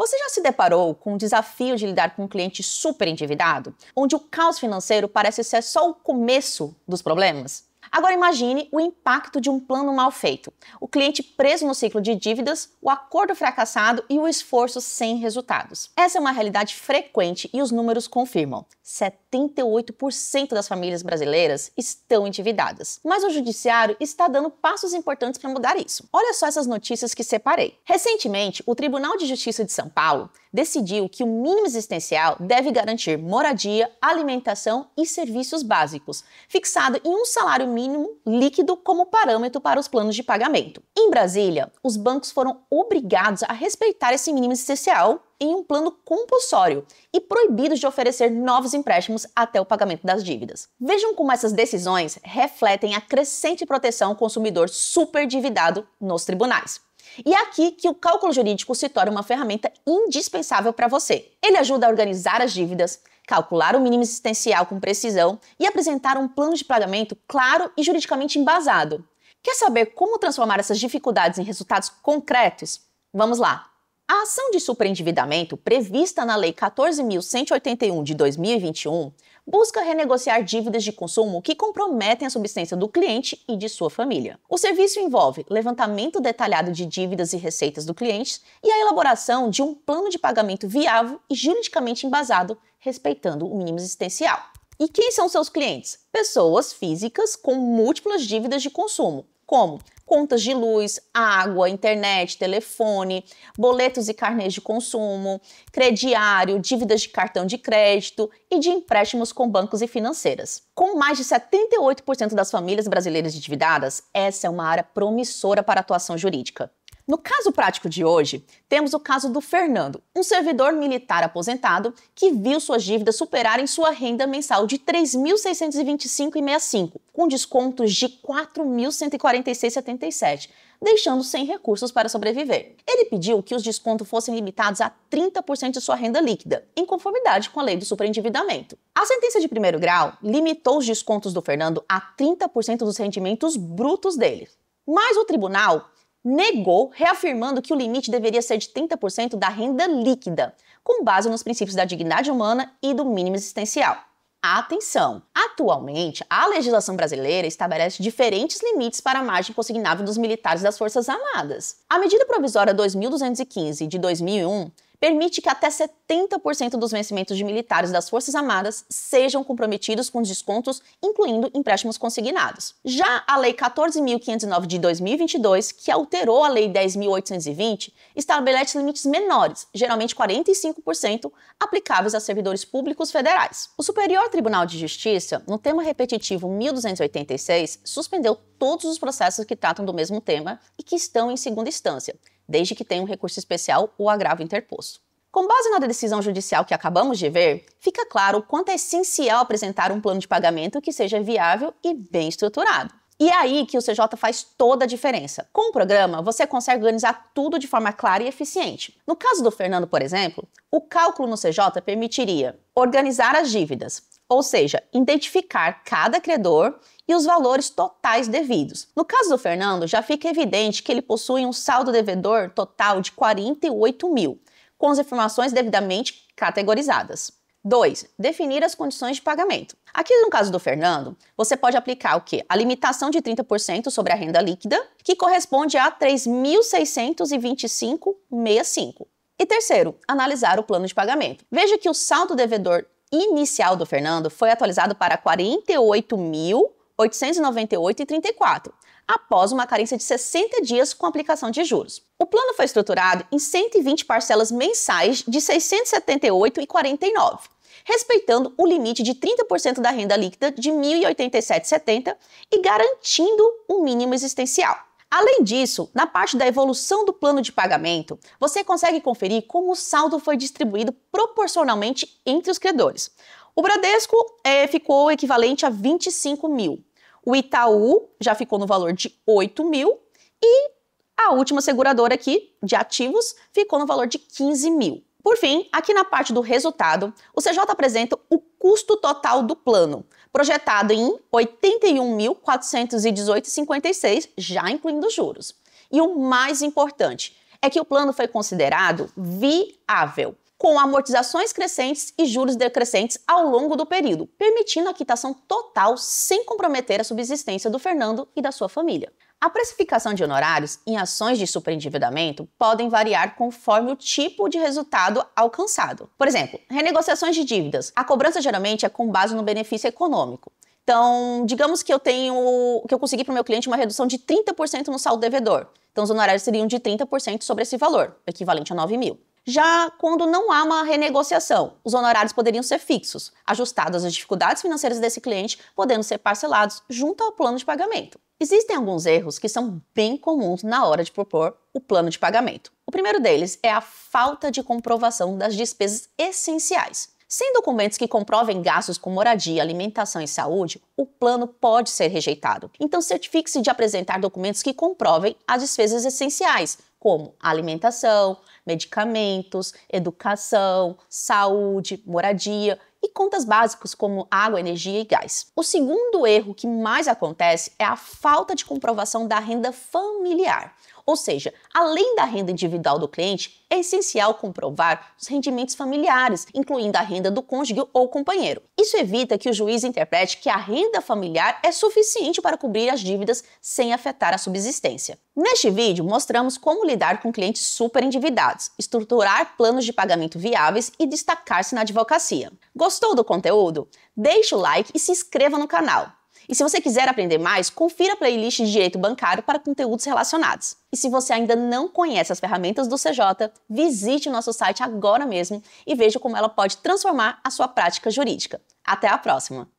Você já se deparou com o desafio de lidar com um cliente super endividado, onde o caos financeiro parece ser só o começo dos problemas? Agora imagine o impacto de um plano mal feito, o cliente preso no ciclo de dívidas, o acordo fracassado e o esforço sem resultados. Essa é uma realidade frequente e os números confirmam. 78% das famílias brasileiras estão endividadas. Mas o judiciário está dando passos importantes para mudar isso. Olha só essas notícias que separei. Recentemente, o Tribunal de Justiça de São Paulo decidiu que o mínimo existencial deve garantir moradia, alimentação e serviços básicos, fixado em um salário mínimo líquido como parâmetro para os planos de pagamento. Em Brasília, os bancos foram obrigados a respeitar esse mínimo existencial em um plano compulsório e proibidos de oferecer novos empréstimos até o pagamento das dívidas. Vejam como essas decisões refletem a crescente proteção ao consumidor superendividado nos tribunais. E é aqui que o cálculo jurídico se torna uma ferramenta indispensável para você. Ele ajuda a organizar as dívidas, calcular o mínimo existencial com precisão e apresentar um plano de pagamento claro e juridicamente embasado. Quer saber como transformar essas dificuldades em resultados concretos? Vamos lá! A ação de superendividamento, prevista na Lei 14.181 de 2021, busca renegociar dívidas de consumo que comprometem a subsistência do cliente e de sua família. O serviço envolve levantamento detalhado de dívidas e receitas do cliente e a elaboração de um plano de pagamento viável e juridicamente embasado, respeitando o mínimo existencial. E quem são seus clientes? Pessoas físicas com múltiplas dívidas de consumo, como contas de luz, água, internet, telefone, boletos e carnês de consumo, crediário, dívidas de cartão de crédito e de empréstimos com bancos e financeiras. Com mais de 78% das famílias brasileiras endividadas, essa é uma área promissora para a atuação jurídica. No caso prático de hoje, temos o caso do Fernando, um servidor militar aposentado que viu suas dívidas superarem sua renda mensal de R$ 3.625,65, com descontos de R$ 4.146,77, deixando sem recursos para sobreviver. Ele pediu que os descontos fossem limitados a 30% de sua renda líquida, em conformidade com a lei do superendividamento. A sentença de primeiro grau limitou os descontos do Fernando a 30% dos rendimentos brutos dele, mas o tribunal negou, reafirmando que o limite deveria ser de 30% da renda líquida, com base nos princípios da dignidade humana e do mínimo existencial. Atenção! Atualmente, a legislação brasileira estabelece diferentes limites para a margem consignável dos militares das Forças Armadas. A medida provisória 2215 de 2001 permite que até 70% dos vencimentos de militares das Forças Armadas sejam comprometidos com descontos, incluindo empréstimos consignados. Já a Lei 14.509 de 2022, que alterou a Lei 10.820, estabelece limites menores, geralmente 45%, aplicáveis a servidores públicos federais. O Superior Tribunal de Justiça, no tema repetitivo 1286, suspendeu todos os processos que tratam do mesmo tema e que estão em segunda instância, desde que tenha um recurso especial ou agravo interposto. Com base na decisão judicial que acabamos de ver, fica claro o quanto é essencial apresentar um plano de pagamento que seja viável e bem estruturado. E é aí que o CJ faz toda a diferença. Com o programa, você consegue organizar tudo de forma clara e eficiente. No caso do Fernando, por exemplo, o cálculo no CJ permitiria organizar as dívidas, ou seja, identificar cada credor e os valores totais devidos. No caso do Fernando, já fica evidente que ele possui um saldo devedor total de 48 mil, com as informações devidamente categorizadas. 2. Definir as condições de pagamento. Aqui no caso do Fernando, você pode aplicar o quê? A limitação de 30% sobre a renda líquida, que corresponde a R$ 3.625,65. E terceiro, analisar o plano de pagamento. Veja que o saldo devedor inicial do Fernando foi atualizado para R$ 48.898,34, após uma carência de 60 dias com aplicação de juros. O plano foi estruturado em 120 parcelas mensais de R$ 678,49, respeitando o limite de 30% da renda líquida de R$ 1.087,70 e garantindo um mínimo existencial. Além disso, na parte da evolução do plano de pagamento, você consegue conferir como o saldo foi distribuído proporcionalmente entre os credores. O Bradesco ficou equivalente a 25 mil, o Itaú já ficou no valor de 8 mil e a última seguradora aqui, de ativos, ficou no valor de 15 mil. Por fim, aqui na parte do resultado, o CJ apresenta o custo total do plano, projetado em R$ 81.418,56, já incluindo juros. E o mais importante, é que o plano foi considerado viável, com amortizações crescentes e juros decrescentes ao longo do período, permitindo a quitação total sem comprometer a subsistência do Fernando e da sua família. A precificação de honorários em ações de superendividamento podem variar conforme o tipo de resultado alcançado. Por exemplo, renegociações de dívidas. A cobrança geralmente é com base no benefício econômico. Então, digamos que eu consegui para o meu cliente uma redução de 30% no saldo devedor. Então, os honorários seriam de 30% sobre esse valor, equivalente a 9 mil. Já quando não há uma renegociação, os honorários poderiam ser fixos, ajustados às dificuldades financeiras desse cliente, podendo ser parcelados junto ao plano de pagamento. Existem alguns erros que são bem comuns na hora de propor o plano de pagamento. O primeiro deles é a falta de comprovação das despesas essenciais. Sem documentos que comprovem gastos com moradia, alimentação e saúde, o plano pode ser rejeitado. Então, certifique-se de apresentar documentos que comprovem as despesas essenciais, como alimentação, medicamentos, educação, saúde, moradia e contas básicas como água, energia e gás. O segundo erro que mais acontece é a falta de comprovação da renda familiar. Ou seja, além da renda individual do cliente, é essencial comprovar os rendimentos familiares, incluindo a renda do cônjuge ou companheiro. Isso evita que o juiz interprete que a renda familiar é suficiente para cobrir as dívidas sem afetar a subsistência. Neste vídeo, mostramos como lidar com clientes super endividados, estruturar planos de pagamento viáveis e destacar-se na advocacia. Gostou do conteúdo? Deixe o like e se inscreva no canal. E se você quiser aprender mais, confira a playlist de Direito Bancário para conteúdos relacionados. E se você ainda não conhece as ferramentas do CJ, visite o nosso site agora mesmo e veja como ela pode transformar a sua prática jurídica. Até a próxima!